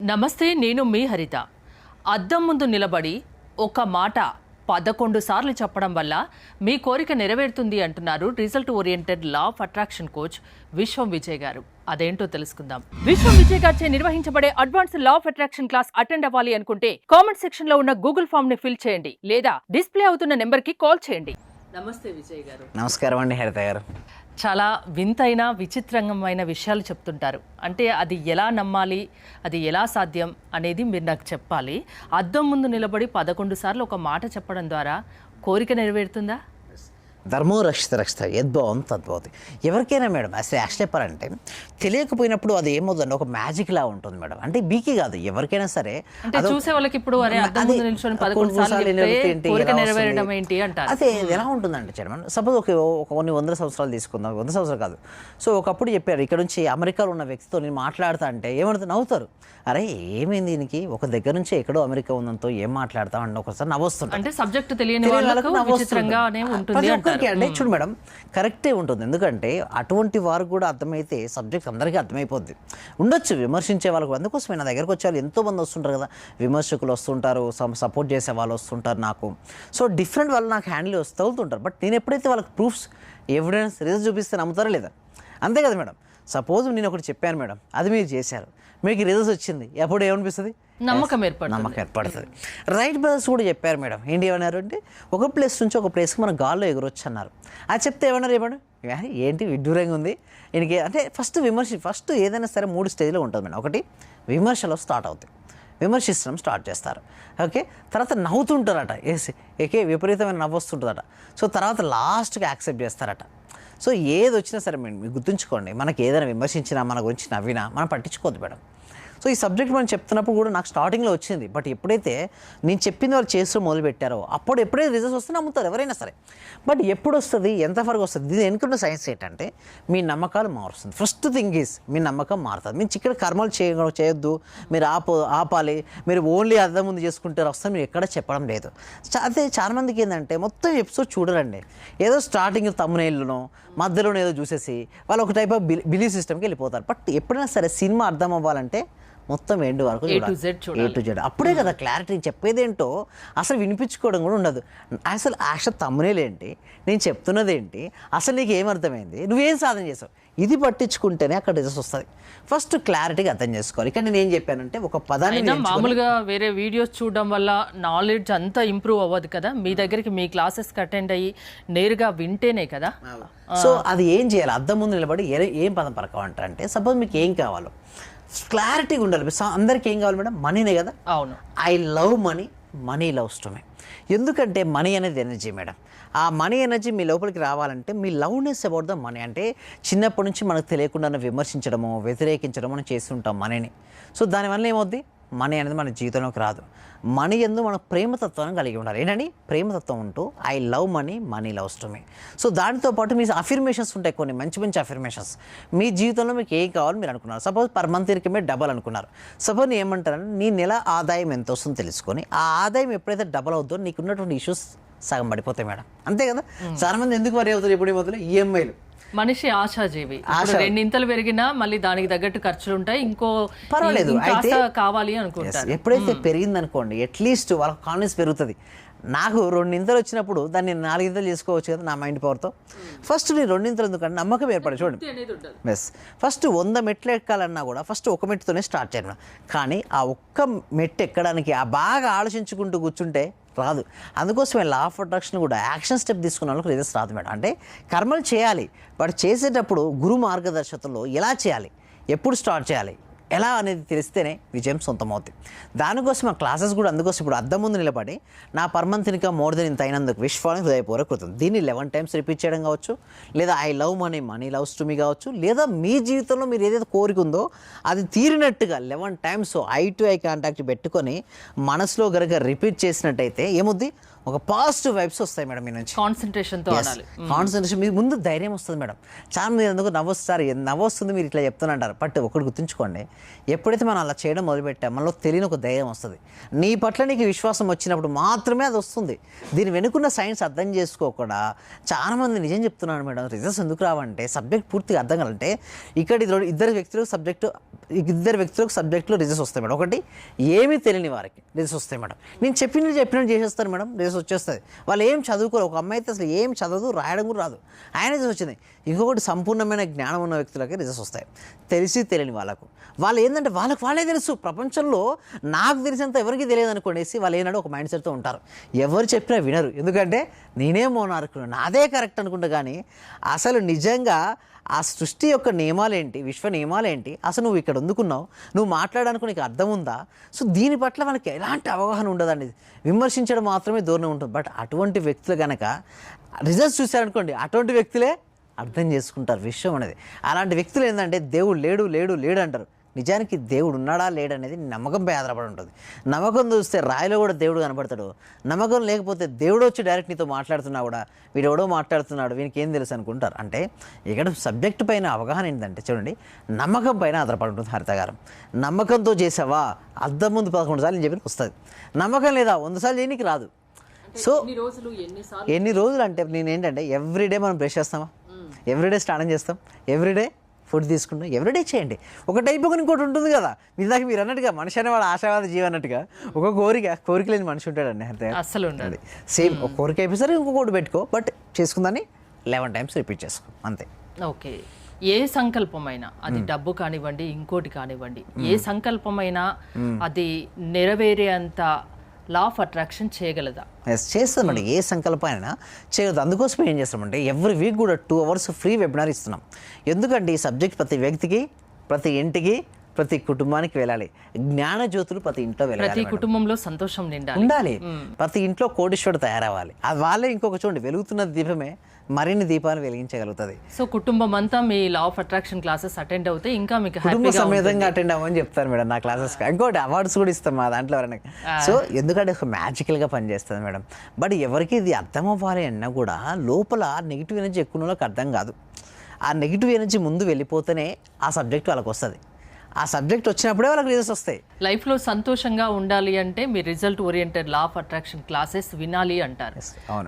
నమస్తే, నేను మీ హరిత. అద్దం ముందు నిలబడి ఒక మాట 11 సార్లు చెప్పడం వల్ల మీ కోరిక నెరవేరుతుంది అంటున్నారు result oriented law of attraction coach విశ్వం విజయ్ గారు. అదేంటో తెలుసుకుందాం. విశ్వం విజయ్ గారిచే నిర్వహించబడే advance law of attraction class attend అవ్వాలి అనుకుంటే కామెంట్ సెక్షన్ లో ఉన్న గూగుల్ ఫామ్ ని ఫిల్ చేయండి లేదా డిస్ప్లే అవుతున్న నెంబర్ కి కాల్ చేయండి. నమస్తే విజయ్ గారు. నమస్కారం అండి హరిత గారు. చాలా వింతైన విచిత్రమైన విషయాలు చెప్తుంటారు. అంటే అది ఎలా నమ్మాలి, అది ఎలా సాధ్యం అనేది మీరు నాకు చెప్పాలి. అద్దం ముందు నిలబడి 11 సార్లు ఒక మాట చెప్పడం ద్వారా కోరిక నెరవేరుతుందా? ధర్మో రక్షిత రక్షిత యద్భవం తద్భవతి. ఎవరికైనా మేడం అసలు యాక్చువల్ చెప్పాలంటే తెలియకపోయినప్పుడు అది ఏమవుతుందండి, ఒక మ్యాజిక్ లా ఉంటుంది మేడం. అంటే బీకి కాదు, ఎవరికైనా సరే చూసే వాళ్ళకి ఇప్పుడు అద్దం ముందు నిల్చొని 11 సార్లు కోరిక నెరవేరడం ఏంటి అంటారు. అదే ఎలా ఉంటుందంటే చైర్మన్, సపోజ్ కొన్ని 100 సంవత్సరాలు తీసుకుందాం, 100 సంవత్సరాలు కాదు. సో ఒకప్పుడు చెప్పారు, ఇక్కడ నుంచి అమెరికాలో ఉన్న వ్యక్తితో నేను మాట్లాడతా అంటే ఏమవుతుంది, నవ్వుతారు. అరే ఏమైంది దీనికి, ఒక దగ్గర నుంచి ఎక్కడో అమెరికా ఉందంతో ఏం మాట్లాడతాం అంటే ఒకసారి నవ్వుస్తుంది. అంటే సబ్జెక్ట్ తెలియని వాళ్ళకు విచిత్రంగానే ఉంటుంది అంటే చూడు మేడం, కరెక్టే ఉంటుంది. ఎందుకంటే అటువంటి వారు కూడా అర్థమైతే సబ్జెక్ట్ అందరికీ అర్థమైపోద్ది. ఉండొచ్చు విమర్శించే వాళ్ళకు, అందుకోసమే నా దగ్గరకు వచ్చే వాళ్ళు ఎంతోమంది వస్తుంటారు కదా, విమర్శకులు వస్తుంటారు, సపోర్ట్ చేసే వాళ్ళు వస్తుంటారు నాకు. సో డిఫరెంట్ వాళ్ళు నాకు హ్యాండిల్ తగులుతుంటారు. బట్ నేను ఎప్పుడైతే వాళ్ళకి ప్రూఫ్స్, ఎవిడెన్స్, రిజల్ట్ చూపిస్తే నమ్ముతారా లేదా? అంతే కదా మేడం. సపోజ్ నేను ఒకటి చెప్పాను మేడం, అది మీరు చేశారు, మీకు రిజల్ట్స్ వచ్చింది, ఎప్పుడు ఏమనిపిస్తుంది? నమ్మకం ఏర్పడుతుంది. రైట్ బ్రదర్స్ కూడా చెప్పారు మేడం. ఏంటి ఏమన్నారు అంటే, ఒక ప్లేస్ నుంచి ఒక ప్లేస్కి మనం గాల్లో ఎగురొచ్చు అన్నారు. అది చెప్తే ఏమన్నారు చెప్పండి, ఏంటి విడ్డూరంగా ఉంది ఈయనకి అంటే. ఫస్ట్ ఏదైనా సరే 3 స్టేజ్లో ఉంటుంది మేడం. ఒకటి విమర్శలో స్టార్ట్ అవుతాయి, విమర్శించడం స్టార్ట్ చేస్తారు. ఓకే, తర్వాత నవ్వుతుంటారట, విపరీతమైన నవ్వు వస్తుంటుందట. సో తర్వాత లాస్ట్గా యాక్సెప్ట్ చేస్తారట. సో ఏది వచ్చినా సరే మీరు గుర్తుంచుకోండి, మనకి ఏదైనా విమర్శించినా, మన గురించి నవ్వినా మనం పట్టించుకోవద్దు మేడం. సో ఈ సబ్జెక్ట్ మనం చెప్తున్నప్పుడు కూడా నాకు స్టార్టింగ్లో వచ్చింది. బట్ ఎప్పుడైతే నేను చెప్పింది వాళ్ళు చేస్తూ మొదలుపెట్టారో ఎప్పుడైతే రిజల్ట్స్ వస్తే నమ్ముతారు ఎవరైనా సరే. బట్ ఎప్పుడు వస్తుంది, ఎంత వరకు వస్తుంది, దీని వెనుకున్న సైన్స్ ఏంటంటే మీ నమ్మకాలు మారుస్తుంది. ఫస్ట్ థింగ్ ఈజ్ మీ నమ్మకం మారుతుంది. మీరు ఇక్కడ కర్మలు చేయొద్దు, మీరు ఆపాలి, మీరు ఓన్లీ అర్థం ముందు చేసుకుంటారు వస్తే మీరు ఎక్కడ చెప్పడం లేదు. అదే చాలా మందికి ఏంటంటే మొత్తం ఎపిసోడ్ చూడరండి, ఏదో స్టార్టింగ్ తమ్మునేళ్ళను మధ్యలోనే ఏదో చూసేసి వాళ్ళు ఒక టైప్ ఆఫ్ బిలీఫ్ సిస్టమ్కి వెళ్ళిపోతారు. బట్ ఎప్పుడైనా సరే సినిమా అర్థం అవ్వాలంటే మొత్తం ఎండ్ వరకు ఏ టు జెడ్, అప్పుడే కదా క్లారిటీ. చెప్పేదేంటో అసలు వినిపించుకోవడం కూడా ఉండదు. అసలు తమ్మునేలేంటి, నేను చెప్తున్నది ఏంటి, అసలు నీకు ఏమర్థమైంది, నువ్వేం సాధన చేసావు, ఇది పట్టించుకుంటేనే అక్కడ రిజల్ట్స్ వస్తుంది. ఫస్ట్ క్లారిటీగా అర్థం చేసుకోవాలి. ఇక్కడ నేను ఏం చెప్పానంటే, ఒక పదాన్ని మామూలుగా వేరే వీడియోస్ చూడడం వల్ల నాలెడ్జ్ అంతా ఇంప్రూవ్ అవ్వదు కదా, మీ దగ్గరికి మీ క్లాసెస్కి అటెండ్ అయ్యి నేరుగా వింటేనే కదా. సో అది ఏం చేయాలి, అద్దం ముందు నిలబడి ఏం పదం పలకమంటారంటే, సపోజ్ మీకు ఏం కావాలో క్లారిటీగా ఉండాలి. అందరికీ ఏం కావాలి మేడం, మనీనే కదా. అవును, I love money, money loves to me. ఎందుకంటే మనీ అనేది ఎనర్జీ మేడం. ఆ మనీ ఎనర్జీ మీ లోపలికి రావాలంటే మీ లవ్నెస్ అబౌట్ ద మనీ. అంటే చిన్నప్పటి నుంచి మనకు తెలియకుండా విమర్శించడమో వ్యతిరేకించడమో మనం చేస్తుంటాం మనీని. సో దానివల్ల ఏమవుద్ది, మనీ అనేది మన జీవితంలోకి రాదు. మనీ ఎందు మనం ప్రేమతత్వాన్ని కలిగి ఉండాలి. ఏంటండి, ప్రేమతత్వం ఉంటూ I love money, money loves to me. So దానితో పాటు మీ అఫర్మేషన్స్ ఉంటాయి, కొన్ని మంచి అఫర్మేషన్స్. మీ జీవితంలో మీకు ఏం కావాలో మీరు అనుకున్నారు. Suppose per month income double అనుకున్నారు. సపోజ్ నేను ఏమంటారంటే, నీ నెల ఆదాయం ఎంత వస్తుందో తెలుసుకొని ఆ ఆదాయం ఎప్పుడైతే డబల్ అవుతుందో నీకు ఉన్నటువంటి ఇష్యూస్ సగం పడిపోతాయి మేడం. అంతే కదా. చాలా మంది ఎందుకు వరి అవుతారు, ఎప్పుడు ఏమవుతుంది, ఈఎంఐలు. మనిషి ఆశాజీవి, 2 ఇంతలు పెరిగినా మళ్ళీ దానికి తగ్గట్టు ఖర్చులు ఉంటాయి, ఇంకో పర్వాలేదు అయితే కావాలి అనుకుంటారు. ఎప్పుడైతే పెరిగింది అనుకోండి, అట్లీస్ట్ వాళ్ళ కాన్ఫిడెన్స్ పెరుగుతుంది. నాకు 2 ఇంతలు వచ్చినప్పుడు దాన్ని 4 ఇంతలు చేసుకోవచ్చు కదా నా మైండ్ పవర్తో. ఫస్ట్ నేను 2 ఇంతలు ఎందుకంటే నమ్మకం ఏర్పడి చూడండి. బెస్ ఫస్ట్ 100 మెట్లు ఎక్కాలన్నా కూడా ఫస్ట్ ఒక మెట్టుతోనే స్టార్ట్ చేయాలి. కానీ ఆ ఒక్క మెట్టు ఎక్కడానికి బాగా ఆలోచించుకుంటూ కూర్చుంటే రాదు. అందుకోసమే లా ఆఫ్ అట్రాక్షన్ కూడా యాక్షన్ స్టెప్ తీసుకున్న వాళ్ళకి రిజల్ట్స్ రాదు మేడం. అంటే కర్మలు చేయాలి, బట్ చేసేటప్పుడు గురు మార్గదర్శకత్వంలో ఎలా చేయాలి, ఎప్పుడు స్టార్ట్ చేయాలి, ఎలా అనేది తెలిస్తేనే విజయం సొంతమవుతుంది. దానికోసం ఆ క్లాసెస్ కూడా అందుకోసం ఇప్పుడు అద్దం ముందు నిలబడి నా per month income more than ఇంత అయినందుకు విశ్వానికి హృదయపూర్వక కృతం. దీన్ని 11 టైమ్స్ రిపీట్ చేయడం కావచ్చు, లేదా I love money, money loves to me కావచ్చు, లేదా మీ జీవితంలో మీరు ఏదైతే కోరిక ఉందో అది తీరినట్టుగా 11 times eye to eye contact పెట్టుకొని మనసులో కనుక రిపీట్ చేసినట్టయితే ఏముద్ది, ఒక పాజిటివ్ వైబ్స్ వస్తాయి మేడం మీ నుంచి. కాన్సన్ట్రేషన్తో ఆడాలి. కాన్సన్ట్రేషన్, మీ ముందు ధైర్యం వస్తుంది మేడం. చాలా మంది ఎందుకు నవ్వొస్తారు, నవ్వొస్తుంది మీరు ఇట్లా చెప్తున్నంటారు. బట్ ఒకటి గుర్తుంచుకోండి, ఎప్పుడైతే మనం అలా చేయడం మొదలుపెట్టాం మనలో తెలియని ఒక ధైర్యం వస్తుంది. నీ పట్ల నీకు విశ్వాసం వచ్చినప్పుడు మాత్రమే అది వస్తుంది. దీని వెనుకున్న సైన్స్ అర్థం చేసుకోకుండా చాలామంది నిజం చెప్తున్నాను మేడం, రిజల్ట్స్ ఎందుకు రావంటే సబ్జెక్ట్ పూర్తిగా అర్థం కావాలంటే ఇక్కడ ఇద్దరు వ్యక్తులకు సబ్జెక్టులో రిజల్ట్స్ వస్తాయి మేడం. ఒకటి ఏమీ తెలియని వారికి రిజల్ట్స్ వస్తాయి మేడం. నేను చెప్పినట్టు చేసేస్తాను మేడం, రిజల్ట్స్ వచ్చేస్తుంది. వాళ్ళు ఏం చదువుకోరు, ఒక అమ్మాయి అయితే అసలు ఏం చదవదు, రాయడం కూడా రాదు, ఆయన రిజల్ట్స్ వచ్చింది. ఇంకొకటి సంపూర్ణమైన జ్ఞానం ఉన్న వ్యక్తులకి రిజల్ట్స్ వస్తాయి. తెలిసి తెలియని వాళ్ళకు, వాళ్ళు ఏంటంటే వాళ్ళే తెలుసు, ప్రపంచంలో నాకు తెలిసినంత ఎవరికి తెలియదు అనుకోనేసి వాళ్ళు ఏనాడు ఒక మైండ్ సెట్తో ఉంటారు. ఎవరు చెప్పినా వినరు, ఎందుకంటే నేనే మోనార్కును, నాదే కరెక్ట్ అనుకుంటా. కానీ అసలు నిజంగా ఆ సృష్టి యొక్క నియమాలేంటి, విశ్వ నియమాలేంటి, అసలు నువ్వు ఇక్కడ అందుకున్నావు, నువ్వు మాట్లాడడానికి నీకు అర్థం ఉందా? సో దీని పట్ల మనకి ఎలాంటి అవగాహన ఉండదండి, విమర్శించడం మాత్రమే దూరం ఉంటుంది. బట్ అటువంటి వ్యక్తులు కనుక రిజల్ట్స్ చూశారనుకోండి, అటువంటి వ్యక్తులే అర్థం చేసుకుంటారు విశ్వం అనేది. అలాంటి వ్యక్తులు ఏంటంటే దేవుడు లేడు లేడు లేడు అంటారు. నిజానికి దేవుడు ఉన్నాడా లేడనేది నమ్మకంపై ఆధారపడి ఉంటుంది. నమ్మకం చూస్తే రాయిలో కూడా దేవుడు కనబడతాడు, నమ్మకం లేకపోతే దేవుడు వచ్చి డైరెక్ట్ నీతో మాట్లాడుతున్నా కూడా వీడెవడో మాట్లాడుతున్నాడు వీనికి ఏం తెలుసు అనుకుంటారు. అంటే ఇక్కడ సబ్జెక్టు పైన అవగాహన ఏంటంటే చూడండి, నమ్మకం పైన ఆధారపడి ఉంటుంది. హరిత గారు, నమ్మకంతో చేసావా అద్దం ముందు 11 సార్లు చెప్పి వస్తుంది, నమ్మకం లేదా 100 సార్లు చేయడానికి రాదు. సో ఎన్ని రోజులు అంటే నేనేంటంటే ఎవ్రీడే మనం బ్రష్ చేస్తామా, ఎవ్రీడే స్నానం చేస్తాం, ఎవ్రీడే ఫుడ్ తీసుకుంటాం, ఎవ్రీడే చేయండి. ఒక టైప్ ఒక ఇంకోటి ఉంటుంది కదా, ఇందాక మీరు అన్నట్టుగా మనిషి అనేవాడు ఆశావాద జీవి అన్నట్టుగా ఒక కోరిక లేని మనిషి ఉంటాడండి. అంతే అస్సలు ఉండాలి. సేమ్ ఒక కోరిక అయిపోయి ఇంకొకటి పెట్టుకో, బట్ చేసుకుందని 11 times రిపీట్ చేసుకో అంతే. ఓకే. ఏ సంకల్పమైనా అది డబ్బు కానివ్వండి, ఇంకోటి కానివ్వండి, ఏ సంకల్పమైనా అది నెరవేరే అంత లా ఆఫ్ అట్రాక్షన్ చేయగలదా? ఎస్, చేస్తామండి. ఏ సంకల్పం అయినా చేయదు. అందుకోసం ఏం చేస్తామంటే ఎవ్రీ వీక్ కూడా 2 hours ఫ్రీ వెబినార్ ఇస్తున్నాం. ఎందుకంటే ఈ సబ్జెక్ట్ ప్రతి వ్యక్తికి, ప్రతి ఇంటికి, ప్రతి కుటుంబానికి వెళ్ళాలి. జ్ఞాన జ్యోతులు ప్రతి ఇంట్లో వెళ్ళాలి, ప్రతి కుటుంబంలో సంతోషం ఉండాలి, ప్రతి ఇంట్లో కోటీశ్వరుడు తయారవ్వాలి. అది వాళ్ళే ఇంకొక చూడండి, వెలుగుతున్న దీపమే మరిన్ని దీపాలు వెలిగించగలుగుతుంది. సో కుటుంబం అంతా మీ law of attraction classes attend అవుతే ఇంకా మీకు కుటుంబ సమేతంగా అటెండ్ అవ్వని చెప్తారు మేడం నా క్లాసెస్. ఇంకోటి అవార్డ్స్ కూడా ఇస్తాం మా దాంట్లో ఎవరైనా. సో ఎందుకంటే ఒక మ్యాజికల్గా పనిచేస్తుంది మేడం. బట్ ఎవరికి ఇది అర్థం అవ్వాలి అన్నా కూడా లోపల నెగిటివ్ ఎనర్జీ ఎక్కువ వాళ్ళకి అర్థం కాదు. ఆ నెగిటివ్ ఎనర్జీ ముందు వెళ్ళిపోతేనే ఆ సబ్జెక్ట్ వాళ్ళకి వస్తుంది. ఆ సబ్జెక్ట్ వచ్చినప్పుడే వాళ్ళకి రిజల్ట్స్ వస్తాయి. లైఫ్లో సంతోషంగా ఉండాలి అంటే మీ result oriented law of attraction classes వినాలి అంటారు.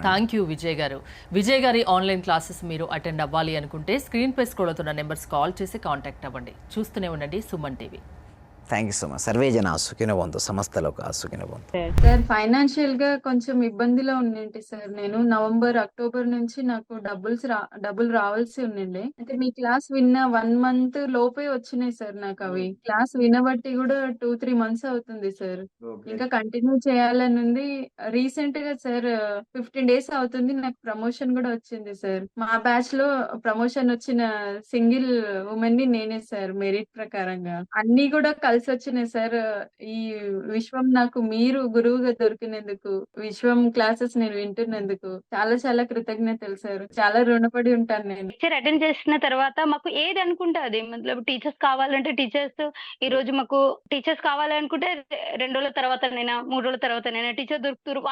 థ్యాంక్ యూ విజయ్ గారు. విజయ్ గారి ఆన్లైన్ క్లాసెస్ మీరు అటెండ్ అవ్వాలి అనుకుంటే స్క్రీన్ పై స్క్రోల్ అవుతున్న నెంబర్స్ కాల్ చేసి కాంటాక్ట్ అవ్వండి. చూస్తూనే ఉండండి Suman TV. Thank you so much. Survey జన సుఖినో భవంతు, సమస్తలో సుఖినో భవంతు. సార్ ఫైనాన్షియల్ గా కొంచెం ఇబ్బందిలో ఉండింటి సార్. నేను నవంబర్, అక్టోబర్ నుంచి నాకు డబ్బులు రావాల్సి ఉండిండే. అయితే మీ క్లాస్ విన్న 1 month లోపే వచ్చినాయి సార్ నాకు అవి. క్లాస్ వినబట్టి కూడా 2-3 months అవుతుంది సార్. ఇంకా కంటిన్యూ చేయాలని ఉంది. రీసెంట్ గా సార్ 15 days అవుతుంది, నాకు ప్రమోషన్ కూడా వచ్చింది సార్. మా బ్యాచ్ లో ప్రమోషన్ వచ్చిన సింగిల్ ఉమెన్ ని నేనే సార్, మెరిట్ ప్రకారంగా. అన్ని కూడా కలిసి వచ్చినాయి సార్. ఈ విశ్వం నాకు మీరు గురువుగా దొరికినందుకు, విశ్వం క్లాసెస్ నేను వింటున్నందుకు చాలా చాలా కృతజ్ఞతలు సార్. చాలా రుణపడి ఉంటాను నేను. లెక్చర్ అటెండ్ చేసిన తర్వాత మాకు ఏది అనుకుంటే అది, మతలబ్ టీచర్స్ కావాలంటే టీచర్స్, ఈ రోజు మాకు టీచర్స్ కావాలనుకుంటే 2 రోజుల తర్వాతనైనా 3 రోజుల తర్వాతనైనా టీచర్ దొరుకుతారు,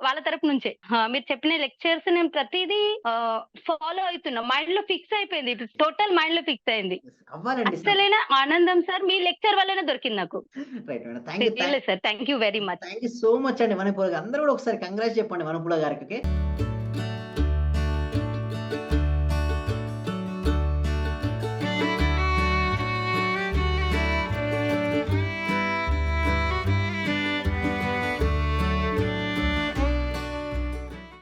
వాళ్ళ తరపు నుంచే. మీరు చెప్పిన లెక్చర్స్ నేను ప్రతిదీ ఫాలో అవుతున్నా. మైండ్ లో ఫిక్స్ అయిపోయింది, టోటల్ మైండ్ లో ఫిక్స్ అయింది. అసలైన ఆనందం సార్ మీ లెక్చర్ వల్లనే దొరికింది నాకు. Sir thank you very much. Thank you so much అండి. మనపూల అందరూ కూడా ఒకసారి కంగ్రాట్స్ చెప్పండి మనపూల గారికి.